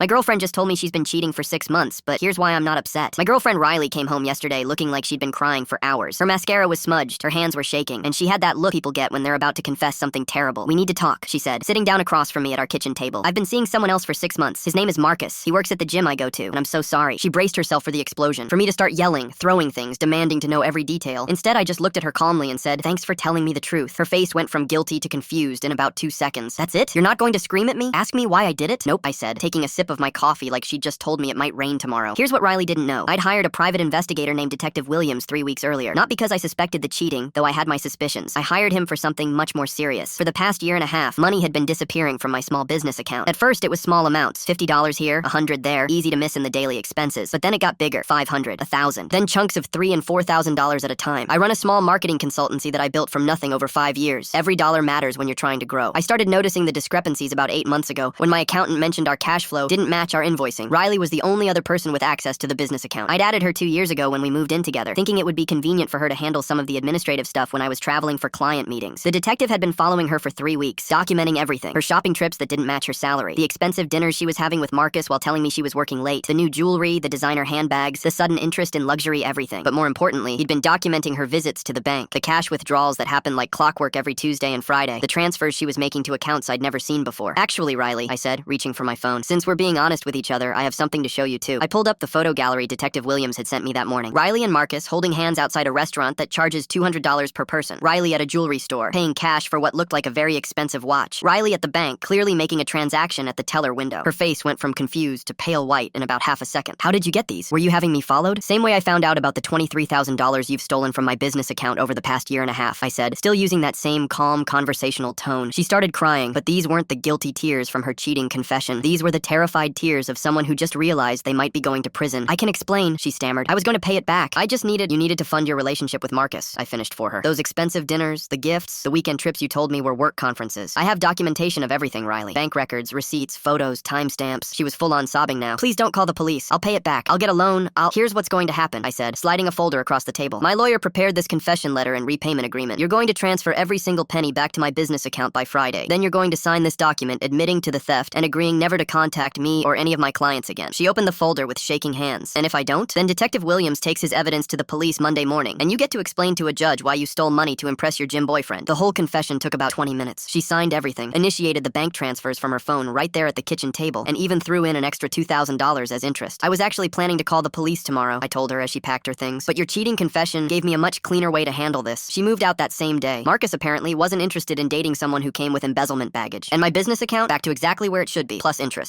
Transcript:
My girlfriend just told me she's been cheating for 6 months, but here's why I'm not upset. My girlfriend Riley came home yesterday looking like she'd been crying for hours. Her mascara was smudged, her hands were shaking, and she had that look people get when they're about to confess something terrible. We need to talk, she said, sitting down across from me at our kitchen table. I've been seeing someone else for 6 months. His name is Marcus. He works at the gym I go to, and I'm so sorry. She braced herself for the explosion, for me to start yelling, throwing things, demanding to know every detail. Instead, I just looked at her calmly and said, "Thanks for telling me the truth." Her face went from guilty to confused in about 2 seconds. That's it? You're not going to scream at me? Ask me why I did it? Nope, I said, taking a sip of my coffee like she'd just told me it might rain tomorrow. Here's what Riley didn't know. I'd hired a private investigator named Detective Williams 3 weeks earlier. Not because I suspected the cheating, though I had my suspicions. I hired him for something much more serious. For the past year and a half, money had been disappearing from my small business account. At first, it was small amounts, $50 here, $100 there, easy to miss in the daily expenses. But then it got bigger, $500, $1,000, then chunks of $3,000 and $4,000 at a time. I run a small marketing consultancy that I built from nothing over 5 years. Every dollar matters when you're trying to grow. I started noticing the discrepancies about 8 months ago when my accountant mentioned our cash flow didn't match our invoicing. Riley was the only other person with access to the business account. I'd added her 2 years ago when we moved in together, thinking it would be convenient for her to handle some of the administrative stuff when I was traveling for client meetings. The detective had been following her for 3 weeks, documenting everything. Her shopping trips that didn't match her salary, the expensive dinners she was having with Marcus while telling me she was working late, the new jewelry, the designer handbags, the sudden interest in luxury, everything. But more importantly, he'd been documenting her visits to the bank, the cash withdrawals that happened like clockwork every Tuesday and Friday, the transfers she was making to accounts I'd never seen before. Actually, Riley, I said, reaching for my phone, since we're being honest with each other, I have something to show you too. I pulled up the photo gallery Detective Williams had sent me that morning. Riley and Marcus holding hands outside a restaurant that charges $200 per person. Riley at a jewelry store, paying cash for what looked like a very expensive watch. Riley at the bank, clearly making a transaction at the teller window. Her face went from confused to pale white in about half a second. How did you get these? Were you having me followed? Same way I found out about the $23,000 you've stolen from my business account over the past year and a half, I said, still using that same calm, conversational tone. She started crying, but these weren't the guilty tears from her cheating confession. These were the terrified tears of someone who just realized they might be going to prison. I can explain, she stammered. I was going to pay it back. You needed to fund your relationship with Marcus, I finished for her. Those expensive dinners, the gifts, the weekend trips you told me were work conferences. I have documentation of everything, Riley. Bank records, receipts, photos, timestamps. She was full on sobbing now. Please don't call the police. I'll pay it back. I'll get a loan. Here's what's going to happen, I said, sliding a folder across the table. My lawyer prepared this confession letter and repayment agreement. You're going to transfer every single penny back to my business account by Friday. Then you're going to sign this document admitting to the theft and agreeing never to contact me or any of my clients again. She opened the folder with shaking hands. And if I don't, then Detective Williams takes his evidence to the police Monday morning, and you get to explain to a judge why you stole money to impress your gym boyfriend. The whole confession took about 20 minutes. She signed everything, initiated the bank transfers from her phone right there at the kitchen table, and even threw in an extra $2,000 as interest. I was actually planning to call the police tomorrow, I told her as she packed her things, but your cheating confession gave me a much cleaner way to handle this. She moved out that same day. Marcus apparently wasn't interested in dating someone who came with embezzlement baggage. And my business account, back to exactly where it should be, plus interest.